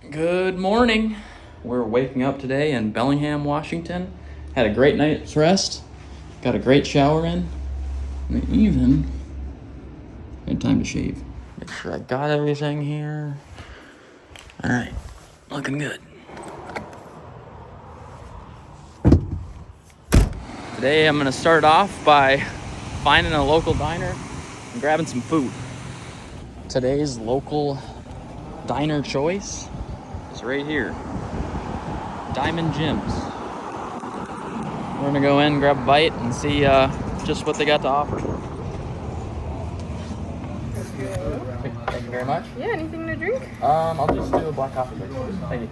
Good morning. We're waking up today in Bellingham, Washington. Had a great night's rest. Got a great shower in. And even had time to shave. Make sure I got everything here. All right, looking good. Today I'm gonna start off by finding a local diner and grabbing some food. Today's local diner choice is right here. Diamond Jim's. We're gonna go in, grab a bite, and see just what they got to offer. Thank you very much. Yeah, anything to drink? I'll just do a black coffee. Thank you.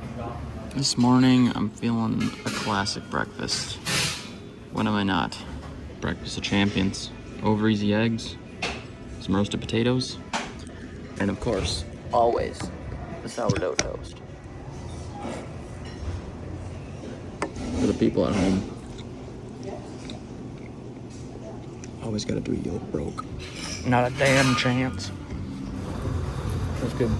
This morning, I'm feeling a classic breakfast. When am I not? Breakfast of champions. Over easy eggs, some roasted potatoes, and of course, always, the sourdough toast. For the people at home, always gotta do yolk broke. Not a damn chance. That's good.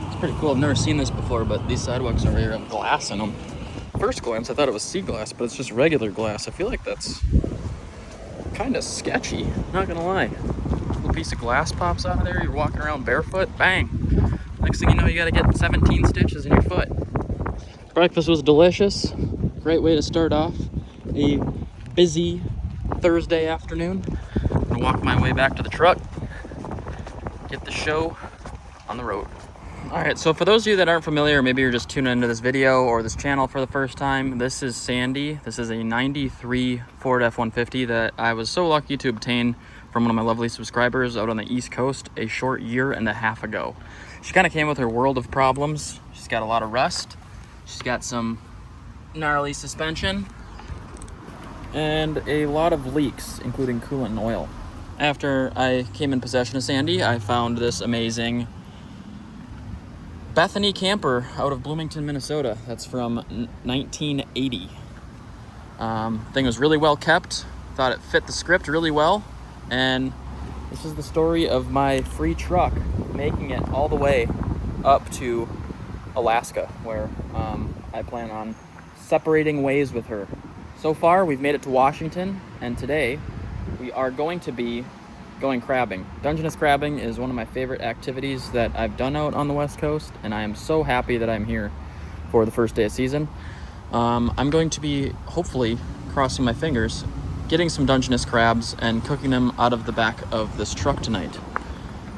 It's pretty cool. I've never seen this before, but these sidewalks over here have glass in them. First glance, I thought it was sea glass, but it's just regular glass. I feel like that's kind of sketchy, not gonna lie. A little piece of glass pops out of there, you're walking around barefoot, bang. Next thing you know, you gotta get 17 stitches in your foot. Breakfast was delicious. Great way to start off a busy Thursday afternoon. I'm gonna walk my way back to the truck, get the show on the road. All right, so for those of you that aren't familiar, maybe you're just tuning into this video or this channel for the first time, this is Sandy. This is a 93 Ford F-150 that I was so lucky to obtain from one of my lovely subscribers out on the East Coast a short year and a half ago. She kind of came with her world of problems. She's got a lot of rust. She's got some gnarly suspension and a lot of leaks, including coolant and oil. After I came in possession of Sandy, I found this amazing Bethany camper out of Bloomington, Minnesota. That's from 1980. Thing was really well kept. Thought it fit the script really well. And this is the story of my free truck making it all the way up to Alaska, where I plan on separating ways with her. So far, we've made it to Washington, and today we are going to be going crabbing. Dungeness crabbing is one of my favorite activities that I've done out on the West Coast, and I am so happy that I'm here for the first day of season. I'm going to be, hopefully, crossing my fingers, getting some Dungeness crabs and cooking them out of the back of this truck tonight.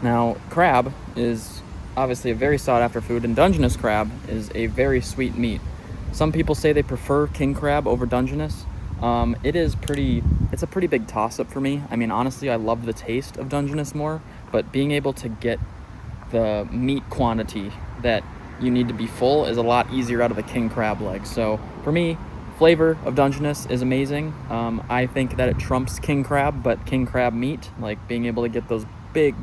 Now, crab is obviously a very sought after food, and Dungeness crab is a very sweet meat. Some people say they prefer king crab over Dungeness. It's a pretty big toss-up for me. I mean, honestly, I love the taste of Dungeness more, but being able to get the meat quantity that you need to be full is a lot easier out of the king crab leg. So for me, flavor of Dungeness is amazing. I think that it trumps king crab, but king crab meat, like being able to get those big,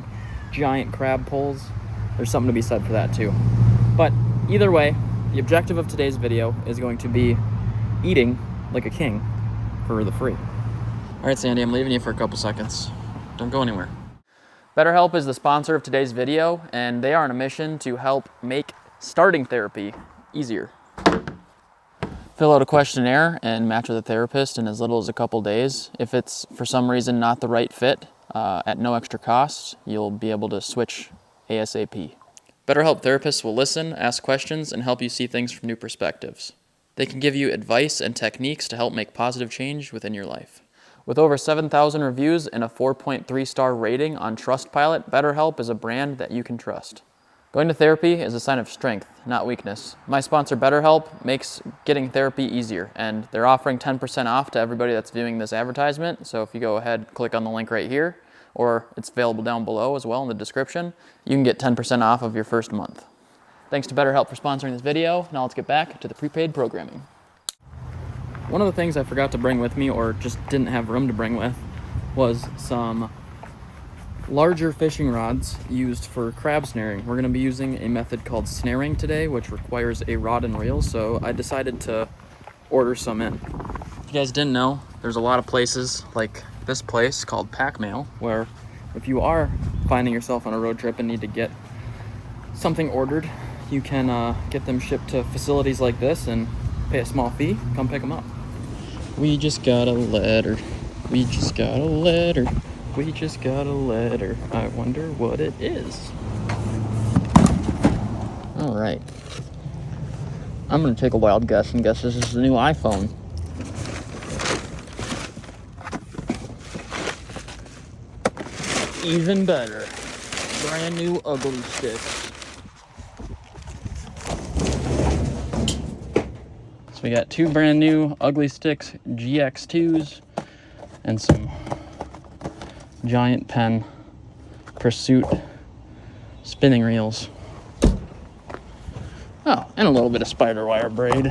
giant crab pulls, there's something to be said for that too. But either way, the objective of today's video is going to be eating like a king for the free. All right, Sandy, I'm leaving you for a couple seconds. Don't go anywhere. BetterHelp is the sponsor of today's video, and they are on a mission to help make starting therapy easier. Fill out a questionnaire and match with a therapist in as little as a couple days. If it's for some reason not the right fit, at no extra cost, you'll be able to switch ASAP. BetterHelp therapists will listen, ask questions, and help you see things from new perspectives. They can give you advice and techniques to help make positive change within your life. With over 7,000 reviews and a 4.3 star rating on Trustpilot, BetterHelp is a brand that you can trust. Going to therapy is a sign of strength, not weakness. My sponsor, BetterHelp, makes getting therapy easier, and they're offering 10% off to everybody that's viewing this advertisement. So if you go ahead, click on the link right here, or it's available down below as well in the description, you can get 10% off of your first month. Thanks to BetterHelp for sponsoring this video. Now let's get back to the prepaid programming. One of the things I forgot to bring with me, or just didn't have room to bring with, was some larger fishing rods used for crab snaring. We're going to be using a method called snaring today, which requires a rod and reel, so I decided to order some in. If you guys didn't know, there's a lot of places like this place called Pack Mail where if you are finding yourself on a road trip and need to get something ordered, you can get them shipped to facilities like this and pay a small fee, come pick them up. We just got a letter. We just got a letter. We just got a letter. I wonder what it is. All right. I'm gonna take a wild guess and guess this is the new iPhone. Even better. Brand new ugly sticks. So we got 2 brand new ugly sticks GX2s and some giant pen Pursuit spinning reels. Oh, and a little bit of spider wire braid.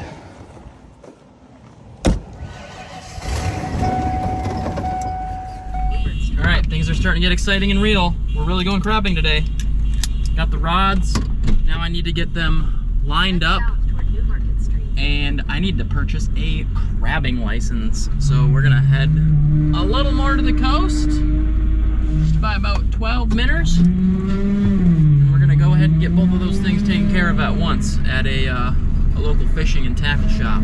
All right, things are starting to get exciting and real. We're really going crabbing today. Got the rods. Now I need to get them lined up. And I need to purchase a crabbing license. So we're gonna head a little more to the coast, just by about 12 minutes. And we're gonna go ahead and get both of those things taken care of at once at a local fishing and tackle shop.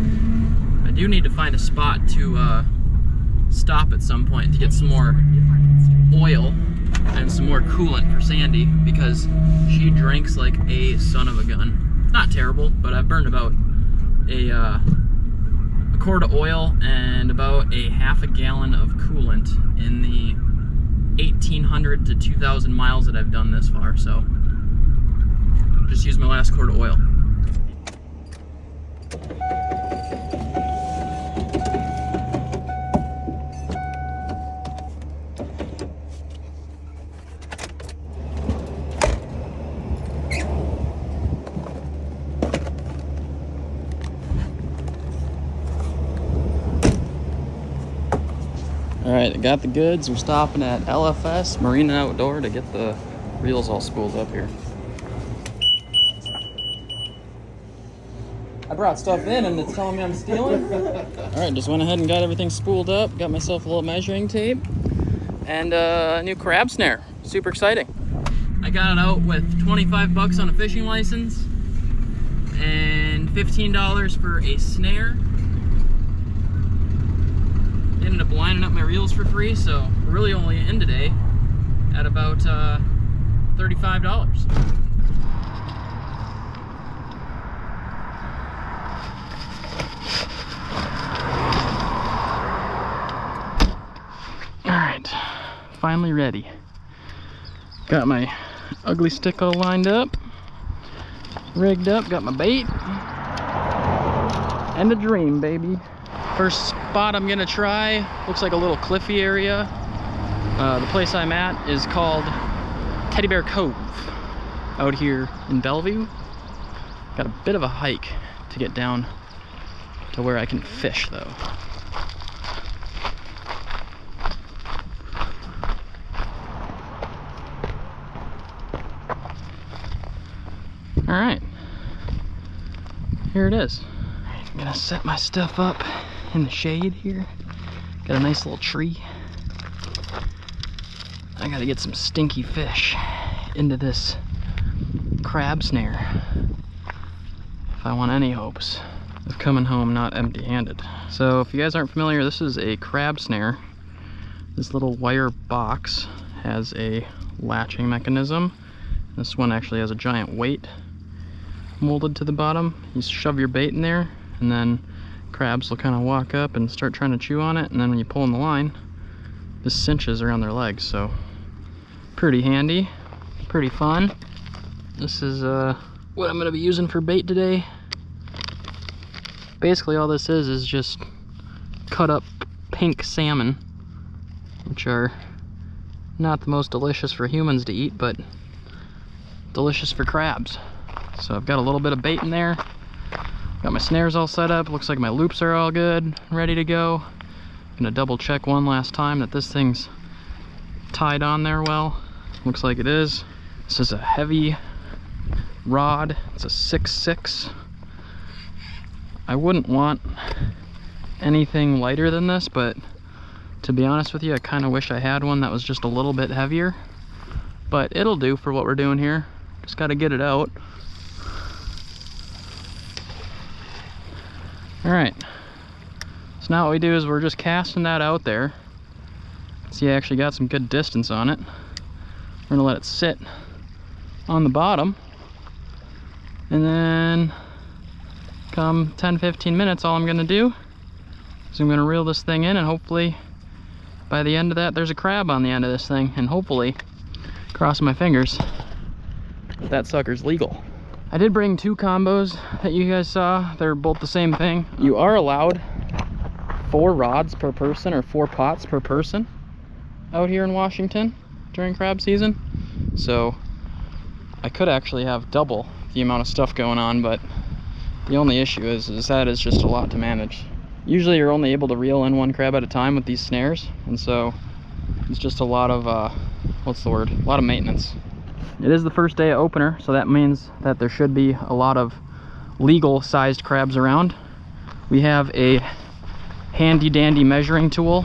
I do need to find a spot to stop at some point to get some more oil and some more coolant for Sandy, because she drinks like a son of a gun. Not terrible, but I've burned about a quart of oil and about a half a gallon of coolant in the 1,800 to 2,000 miles that I've done this far, so just used my last quart of oil. Alright, I got the goods. We're stopping at LFS, Marine and Outdoor, to get the reels all spooled up here. I brought stuff in and it's telling me I'm stealing. Alright, just went ahead and got everything spooled up. Got myself a little measuring tape and a new crab snare. Super exciting. I got it out with 25 bucks on a fishing license and $15 for a snare. Ended up lining up my reels for free, so we're really only in today at about $35. Alright, finally ready. Got my ugly stick all lined up, rigged up, got my bait, and a dream, baby. First spot I'm gonna try looks like a little cliffy area. The place I'm at is called Teddy Bear Cove out here in Bellevue. Got a bit of a hike to get down to where I can fish though. All right, here it is. I'm gonna set my stuff up in the shade here. Got a nice little tree. I gotta get some stinky fish into this crab snare if I want any hopes of coming home not empty-handed. So if you guys aren't familiar, this is a crab snare. This little wire box has a latching mechanism. This one actually has a giant weight molded to the bottom. You shove your bait in there and then crabs will kind of walk up and start trying to chew on it, and then when you pull in the line, this cinches around their legs. So pretty handy, pretty fun. This is what I'm going to be using for bait today. Basically all this is just cut up pink salmon, which are not the most delicious for humans to eat, but delicious for crabs. So I've got a little bit of bait in there. Got my snares all set up. Looks like my loops are all good, ready to go. Gonna double check one last time that this thing's tied on there well. Looks like it is. This is a heavy rod. It's a 6.6. I wouldn't want anything lighter than this, but to be honest with you, I kind of wish I had one that was just a little bit heavier. but it'll do for what we're doing here. Just got to get it out. All right, so now what we do is we're just casting that out there. See, I actually got some good distance on it. We're gonna let it sit on the bottom, and then come 10-15 minutes, all I'm gonna do is I'm gonna reel this thing in, and hopefully by the end of that there's a crab on the end of this thing, and hopefully, crossing my fingers, that sucker's legal. I did bring 2 combos that you guys saw. They're both the same thing. You are allowed 4 rods per person, or 4 pots per person out here in Washington during crab season. So I could actually have double the amount of stuff going on, but the only issue is that it's just a lot to manage. Usually you're only able to reel in 1 crab at a time with these snares, and so it's just a lot of what's the word? A lot of maintenance. It is the first day of opener, so that means that there should be a lot of legal sized crabs around. We have a handy dandy measuring tool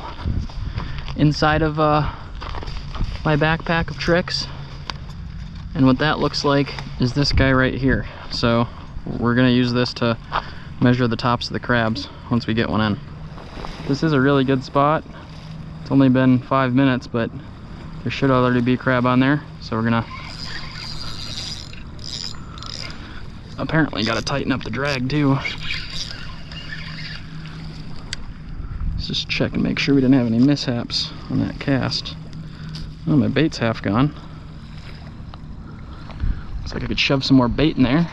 inside of my backpack of tricks, and what that looks like is this guy right here. So we're gonna use this to measure the tops of the crabs once we get one in. This is a really good spot. It's only been 5 minutes, but there should already be crab on there, so we're gonna apparently gotta tighten up the drag too. Let's just check and make sure we didn't have any mishaps on that cast. Oh, my bait's half gone. Looks like I could shove some more bait in there.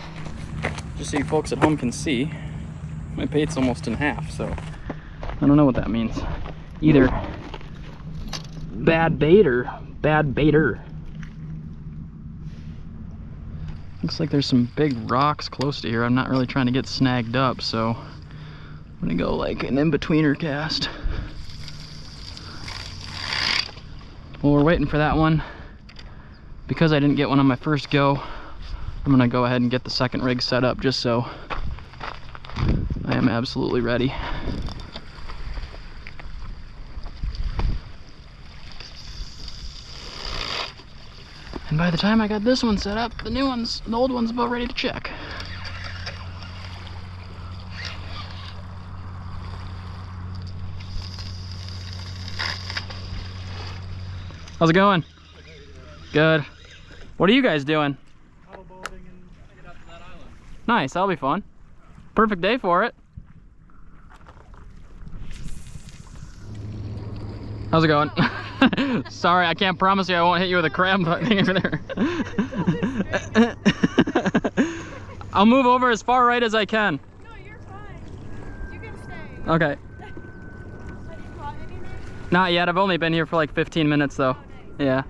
Just so you folks at home can see, my bait's almost in half, so I don't know what that means. Either bad bait or bad baiter. Looks like there's some big rocks close to here. I'm not really trying to get snagged up, so I'm gonna go like an in-betweener cast. While we're waiting for that one, because I didn't get one on my first go, I'm gonna go ahead and get the second rig set up just so I am absolutely ready. And by the time I got this one set up, the old one's about ready to check. How's it going? Good. What are you guys doing? Paddle boating and get up to that island. Nice, that'll be fun. Perfect day for it. How's it going? Sorry, I can't promise you I won't hit you with a crab thing over there. I'll move over as far right as I can. No, you're fine. You can stay. Okay. Have you caught anything? Not yet. I've only been here for like 15 minutes though. Oh, nice. Yeah.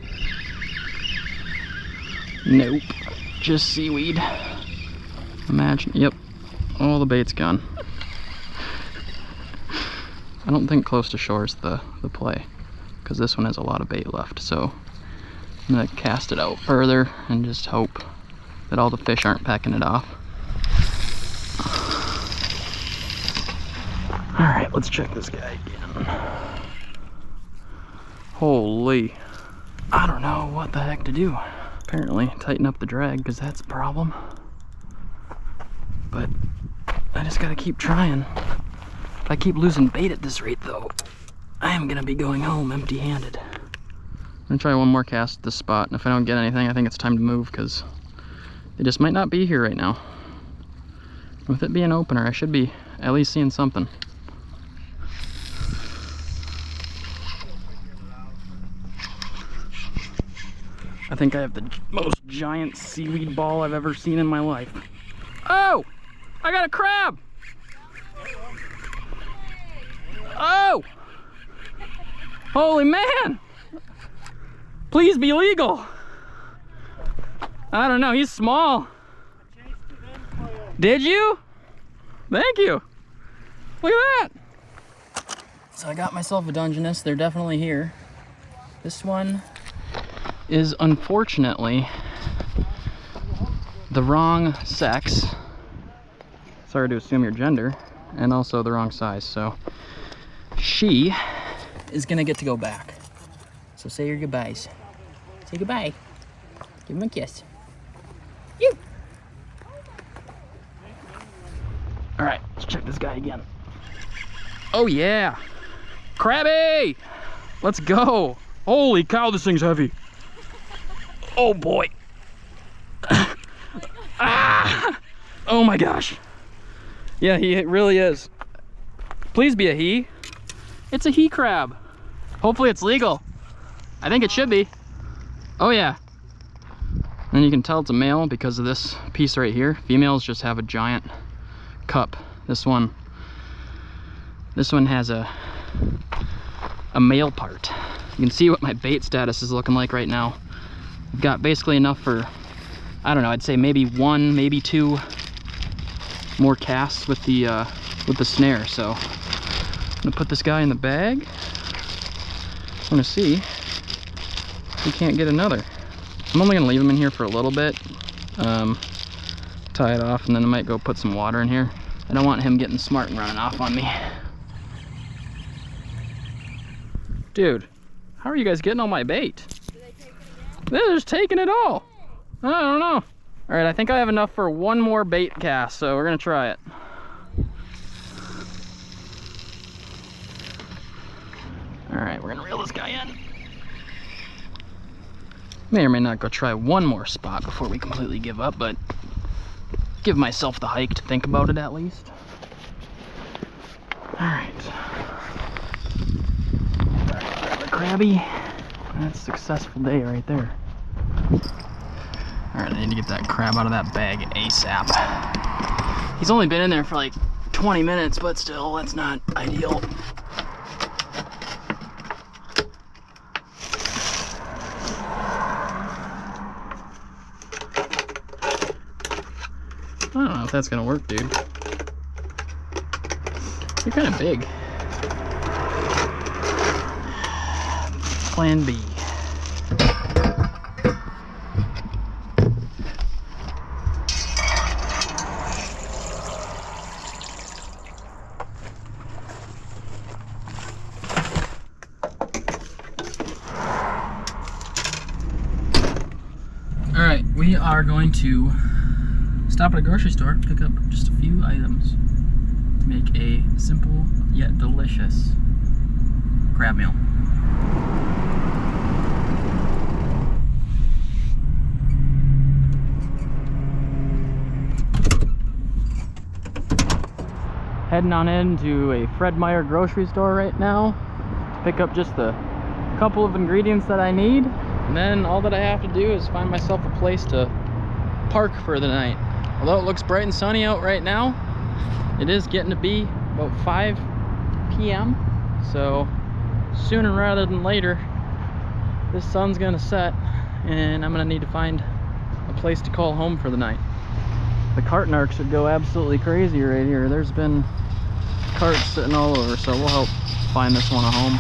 Nope. Just seaweed. Imagine. Yep. All the bait's gone. I don't think close to shore is the play, because this one has a lot of bait left, so I'm gonna cast it out further and just hope that all the fish aren't pecking it off. All right, let's check this guy again. Holy, I don't know what the heck to do. Apparently tighten up the drag, because that's a problem, but I just gotta keep trying. If I keep losing bait at this rate though, I am gonna be going home empty-handed. I'm gonna try one more cast at this spot, and if I don't get anything, I think it's time to move, because they just might not be here right now. With it being an opener, I should be at least seeing something. I think I have the most giant seaweed ball I've ever seen in my life. Oh! I got a crab! Oh! Holy man! Please be legal. I don't know, he's small. Did you? Thank you. Look at that. So I got myself a Dungeness. They're definitely here. This one is unfortunately the wrong sex. Sorry to assume your gender, and also the wrong size. So she is gonna get to go back. So say your goodbyes. Say goodbye. Give him a kiss. You. All right, let's check this guy again. Oh yeah, crabby! Let's go. Holy cow, this thing's heavy. Oh boy. Ah! Oh my gosh. Yeah, he really is. Please be a he. It's a he crab. Hopefully it's legal. I think it should be. Oh yeah. And you can tell it's a male because of this piece right here. Females just have a giant cup. This one has a male part. You can see what my bait status is looking like right now. I've got basically enough for, I don't know, I'd say maybe one, maybe two more casts with the snare. So I'm gonna put this guy in the bag. I'm gonna see if we can't get another. I'm only gonna leave him in here for a little bit, tie it off, and then I might go put some water in here. I don't want him getting smart and running off on me. Dude, how are you guys getting all my bait? Did they take it again? They're just taking it all. I don't know. All right, I think I have enough for one more bait cast, so we're gonna try it. All right, we're gonna reel this guy in. May or may not go try one more spot before we completely give up, but give myself the hike to think about it at least. All right. Grab a crabby. That's a successful day right there. All right, I need to get that crab out of that bag ASAP. He's only been in there for like 20 minutes, but still, that's not ideal. I don't know if that's gonna work, dude. You're kind of big. Plan B. All right, we are going to stop at a grocery store, pick up just a few items to make a simple yet delicious crab meal. Heading on into a Fred Meyer grocery store right now to pick up just a couple of ingredients that I need, and then all that I have to do is find myself a place to park for the night. Although it looks bright and sunny out right now, it is getting to be about 5 p.m. So sooner rather than later, this sun's gonna set and I'm gonna need to find a place to call home for the night. The cart narc should go absolutely crazy right here. There's been carts sitting all over, so we'll help find this one a home.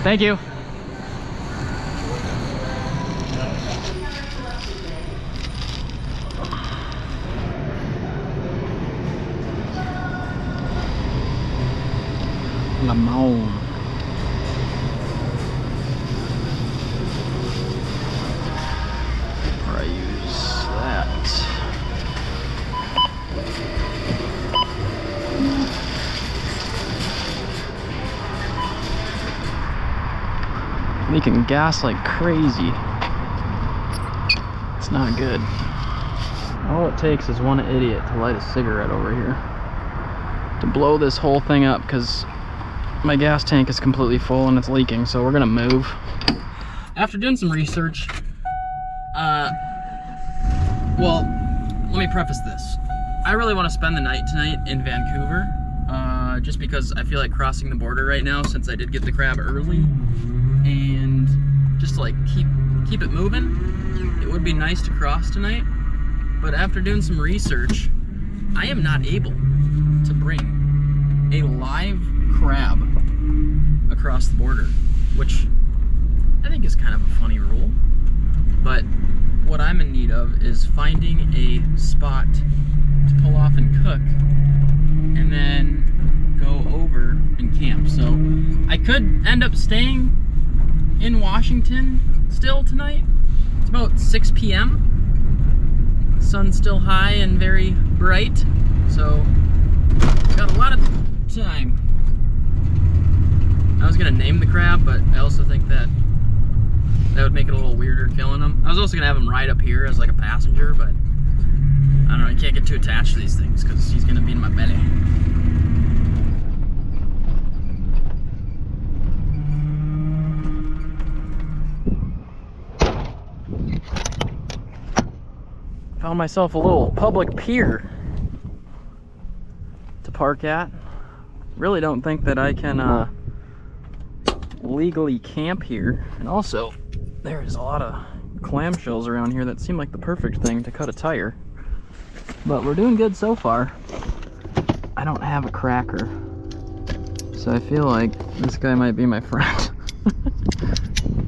Thank you. Lemon. Or I use that. Making gas like crazy. It's not good. All it takes is one idiot to light a cigarette over here to blow this whole thing up, because my gas tank is completely full and it's leaking, so we're gonna move. After doing some research, well, let me preface this. I really want to spend the night tonight in Vancouver, just because I feel like crossing the border right now, since I did get the crab early, and just to like keep it moving. It would be nice to cross tonight, but after doing some research, I am not able to bring a live crab across the border, which I think is kind of a funny rule. But what I'm in need of is finding a spot to pull off and cook, and then go over and and camp. So I could end up staying in Washington still tonight. It's about 6 p.m. Sun's still high and very bright, so got a lot of time. I was gonna name the crab, but I also think that would make it a little weirder killing him. I was also gonna have him ride up here as like a passenger, but I don't know, I can't get too attached to these things because he's gonna be in my belly. Found myself a little public pier to park at. Really don't think that I can legally camp here. And also, there's a lot of clamshells around here that seem like the perfect thing to cut a tire. But we're doing good so far. I don't have a cracker, so I feel like this guy might be my friend.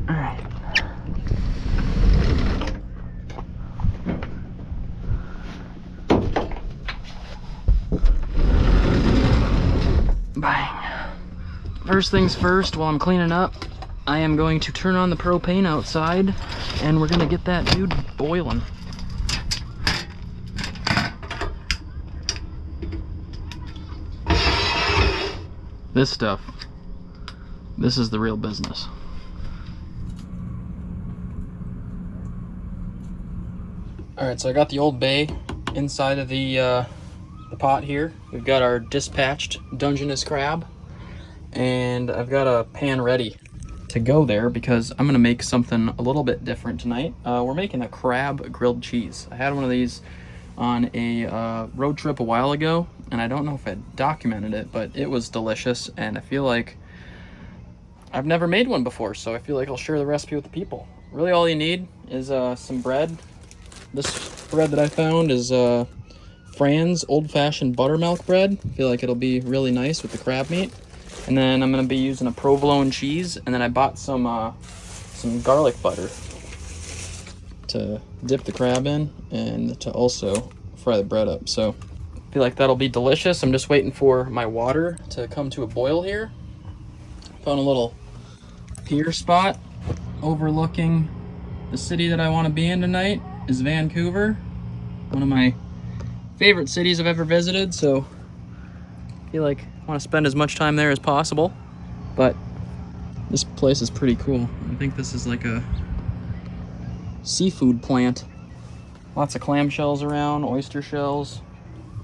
Alright. Bang. First things first, while I'm cleaning up, I am going to turn on the propane outside and we're gonna get that dude boiling. This stuff, this is the real business. Alright, so I got the Old Bay inside of the pot here. We've got our dispatched Dungeness crab, and I've got a pan ready to go there because I'm gonna make something a little bit different tonight. We're making a crab grilled cheese. I had one of these on a road trip a while ago, and I don't know if I documented it, but it was delicious, and I feel like I've never made one before, so I feel like I'll share the recipe with the people. Really all you need is some bread. This bread that I found is Fran's old-fashioned buttermilk bread. I feel like it'll be really nice with the crab meat. And then I'm gonna be using a provolone cheese, and then I bought some garlic butter to dip the crab in and to also fry the bread up. So I feel like that'll be delicious. I'm just waiting for my water to come to a boil here. Found a little pier spot overlooking the city that I want to be in tonight is Vancouver. One of my favorite cities I've ever visited, so I feel like I want to spend as much time there as possible. But this place is pretty cool. I think this is like a seafood plant. Lots of clamshells around, oyster shells.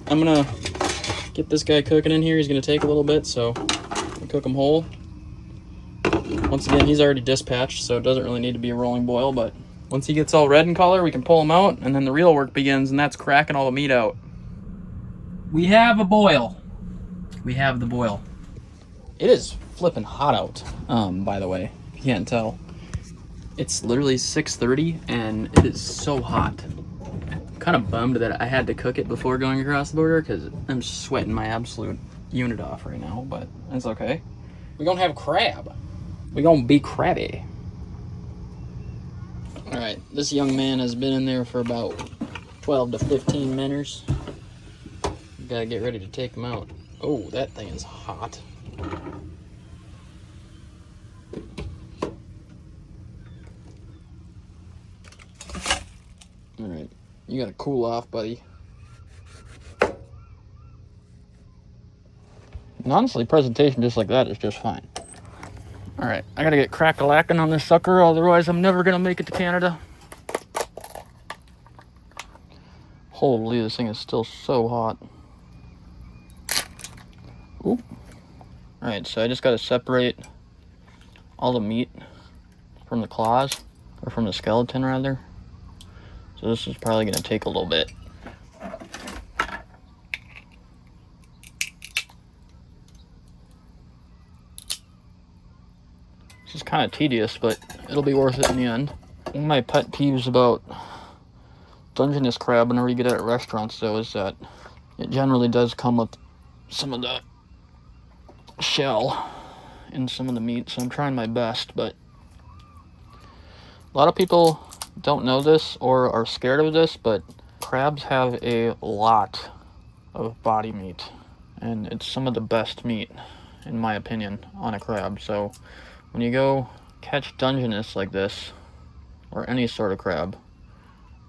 I'm gonna get this guy cooking in here. He's gonna take a little bit, so I'll cook him whole. Once again, he's already dispatched, so it doesn't really need to be a rolling boil, but once he gets all red in color, we can pull him out, and then the real work begins, and that's cracking all the meat out. We have a boil. We have the boil. It is flipping hot out, by the way, if you can't tell. It's literally 6:30, and it is so hot. I'm kind of bummed that I had to cook it before going across the border, because I'm sweating my absolute unit off right now, but that's okay. We're gonna have crab. We're gonna be crabby. Alright, this young man has been in there for about 12 to 15 minutes. Gotta get ready to take him out. Oh, that thing is hot. Alright, you gotta cool off, buddy. And honestly, presentation just like that is just fine. Alright, I gotta get crack-a-lackin' on this sucker, otherwise I'm never gonna make it to Canada. Holy, this thing is still so hot. Oop. Alright, so I just gotta separate all the meat from the claws, or from the skeleton rather. So this is probably gonna take a little bit. This is kind of tedious, but it'll be worth it in the end. One of my pet peeves about Dungeness crab whenever you get it at restaurants, though, is that it generally does come with some of the shell and some of the meat, so I'm trying my best, but a lot of people don't know this or are scared of this, but crabs have a lot of body meat, and it's some of the best meat in my opinion, on a crab. So when you go catch Dungeness like this, or any sort of crab,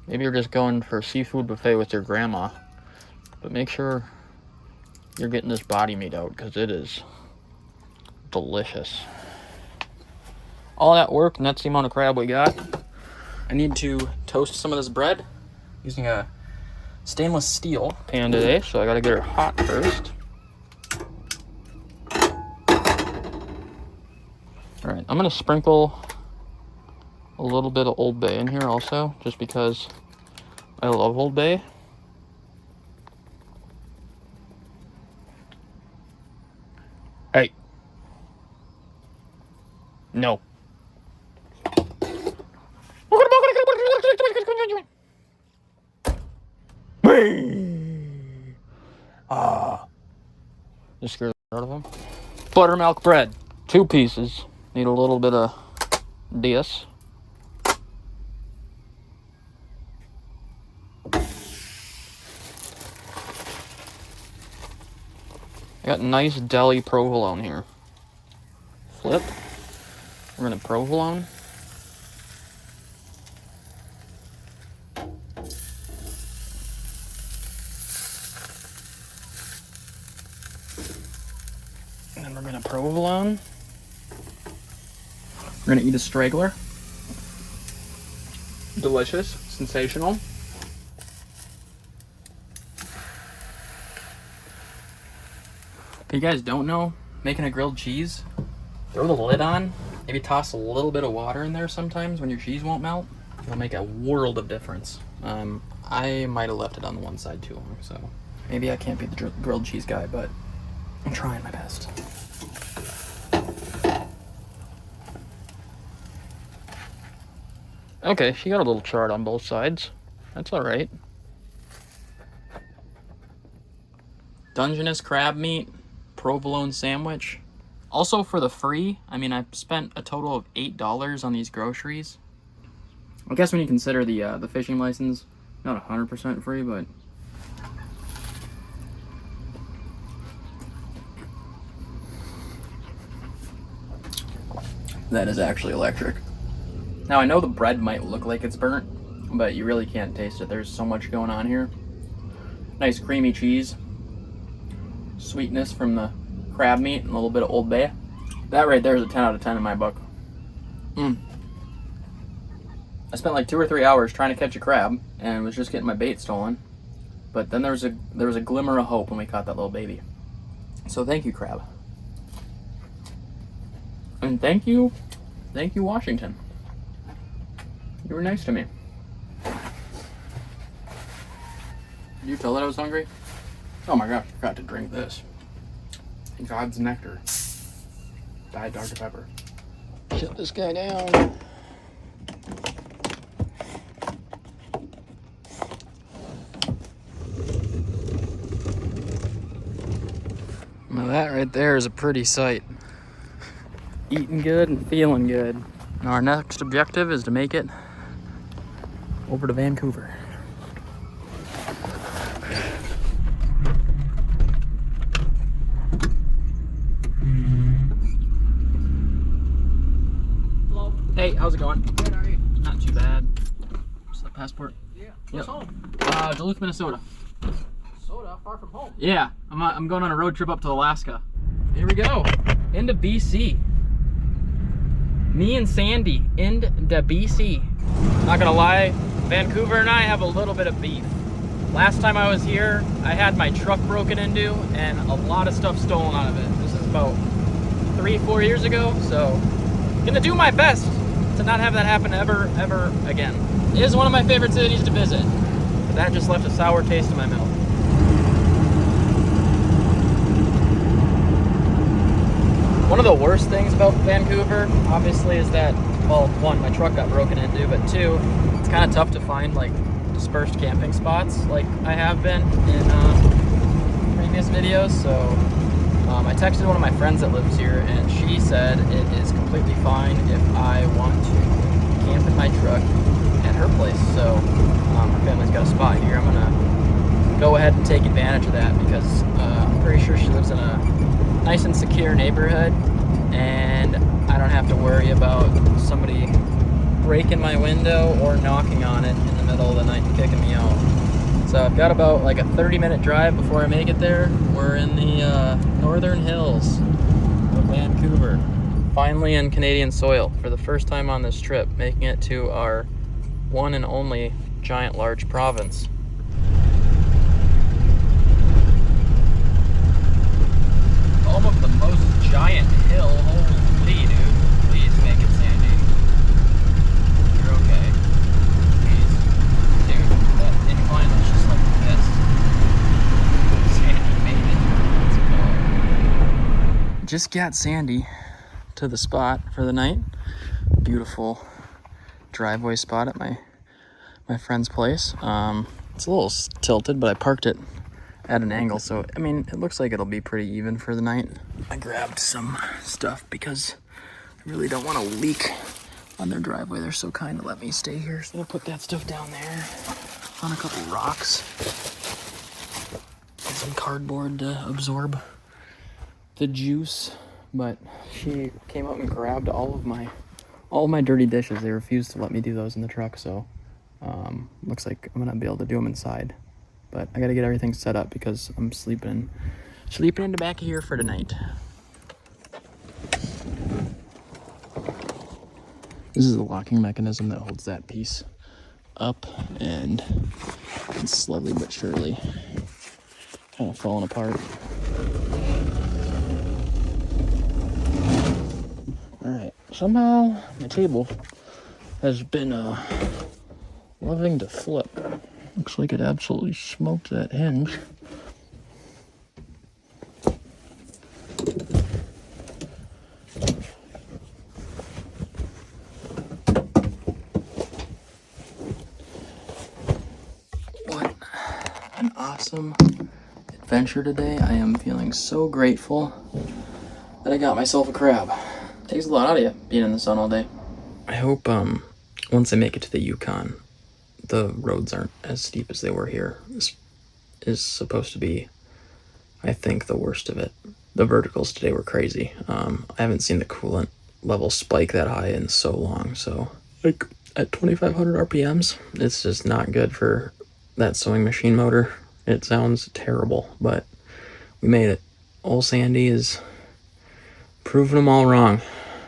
maybe you're just going for a seafood buffet with your grandma, but make sure you're getting this body meat out because it is delicious. All that work, and that's the amount of crab we got. I need to toast some of this bread using a stainless steel pan today, so I gotta get her hot first. All right, I'm gonna sprinkle a little bit of Old Bay in here also, just because I love Old Bay. Hey. No. Just scared the out of him. Buttermilk bread, 2 pieces. Need a little bit of this. I got nice deli provolone here. Flip. We're gonna provolone. And then we're gonna provolone. We're gonna eat a straggler. Delicious, sensational. If you guys don't know, making a grilled cheese, throw the lid on, maybe toss a little bit of water in there sometimes when your cheese won't melt. It'll make a world of difference. I might have left it on the one side too long, so maybe I can't be the grilled cheese guy, but I'm trying my best. Okay, she got a little chart on both sides. That's all right. Dungeness crab meat, provolone sandwich. Also for the free, I mean, I spent a total of $8 on these groceries. I guess when you consider the fishing license, not 100% free, but that is actually electric. Now I know the bread might look like it's burnt, but you really can't taste it. There's so much going on here. Nice creamy cheese, sweetness from the crab meat, and a little bit of Old Bay. That right there is a 10 out of 10 in my book. I spent like 2 or 3 hours trying to catch a crab and was just getting my bait stolen. But then there was a glimmer of hope when we caught that little baby. So thank you, crab. And thank you, Washington. You were nice to me. Did you tell that I was hungry? Oh my gosh, I forgot to drink this. God's nectar. Diet Dr. Pepper. Shut this guy down. Now that right there is a pretty sight. Eating good and feeling good. Now our next objective is to make it over to Vancouver. Hello. Hey, how's it going? Good, how are you? Not too bad. Just the passport. Yeah. What's Yep. home? Duluth, Minnesota. Soda, far from home. Yeah, I'm going on a road trip up to Alaska. Here we go. Into BC. Me and Sandy into BC. Not gonna lie, Vancouver and I have a little bit of beef. Last time I was here, I had my truck broken into and a lot of stuff stolen out of it. This is about 3-4 years ago, so gonna do my best to not have that happen ever again. It is one of my favorite cities to visit, but that just left a sour taste in my mouth. One of the worst things about Vancouver, obviously, is that, well, one, my truck got broken into, but two, it's kind of tough to find, like, dispersed camping spots, like I have been in previous videos, so I texted one of my friends that lives here, and she said it is completely fine if I want to camp in my truck at her place, so her family's got a spot here. I'm going to go ahead and take advantage of that, because I'm pretty sure she lives in a nice and secure neighborhood, and I don't have to worry about somebody breaking my window or knocking on it in the middle of the night and kicking me out. So I've got about like a 30-minute drive before I make it there. We're in the northern hills of Vancouver. Finally in Canadian soil for the first time on this trip, making it to our one and only giant large province. Home of the most giant hill. Holy dude. Please make it Sandy. You're okay. Please. Dude, that incline is just like this. Sandy made it. Let's go. Just got Sandy to the spot for the night. Beautiful driveway spot at my friend's place. It's a little tilted, but I parked it at an angle, so I mean it looks like it'll be pretty even for the night. I grabbed some stuff because I really don't want to leak on their driveway. They're so kind to let me stay here, so I'll put that stuff down there on a couple rocks and some cardboard to absorb the juice. But she came out and grabbed all of my dirty dishes. They refused to let me do those in the truck, so looks like I'm gonna be able to do them inside. But I gotta get everything set up because I'm sleeping in the back of here for tonight. This is the locking mechanism that holds that piece up, and it's slowly but surely kind of falling apart. Alright, somehow my table has been loving to flip. Looks like it absolutely smoked that hinge. What an awesome adventure today. I am feeling so grateful that I got myself a crab. Takes a lot out of you being in the sun all day. I hope once I make it to the Yukon, the roads aren't as steep as they were here. This is supposed to be, I think, the worst of it. The verticals today were crazy. I haven't seen the coolant level spike that high in so long, so like at 2,500 RPMs, it's just not good for that sewing machine motor. It sounds terrible, but we made it. Old Sandy is proving them all wrong.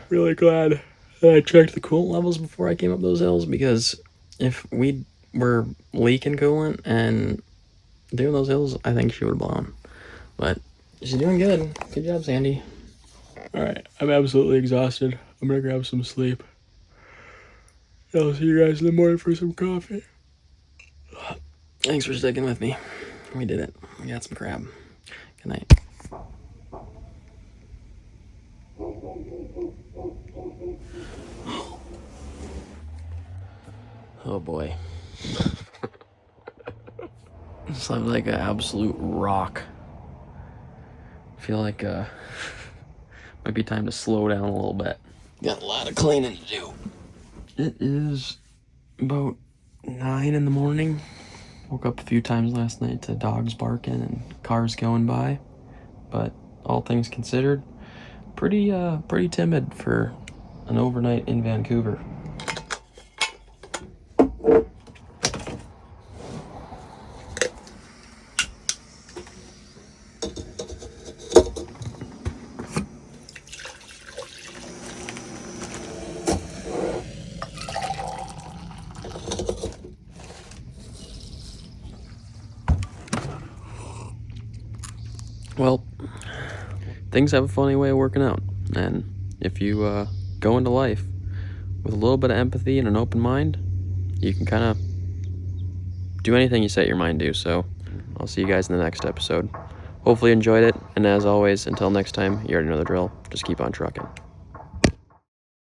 Really glad that I checked the coolant levels before I came up those hills, because if we were leaking coolant and doing those hills, I think she would have blown. But she's doing good. Good job, Sandy. Alright, I'm absolutely exhausted. I'm gonna grab some sleep. I'll see you guys in the morning for some coffee. Thanks for sticking with me. We did it. We got some crab. Good night. Oh boy. Slept like an absolute rock. I feel like might be time to slow down a little bit. Got a lot of cleaning to do. It is about 9 in the morning. Woke up a few times last night to dogs barking and cars going by. But all things considered, pretty timid for an overnight in Vancouver. Well, things have a funny way of working out, and if you go into life with a little bit of empathy and an open mind, you can kind of do anything you set your mind to. So I'll see you guys in the next episode. Hopefully you enjoyed it, and as always, until next time, you already know the drill. Just keep on trucking.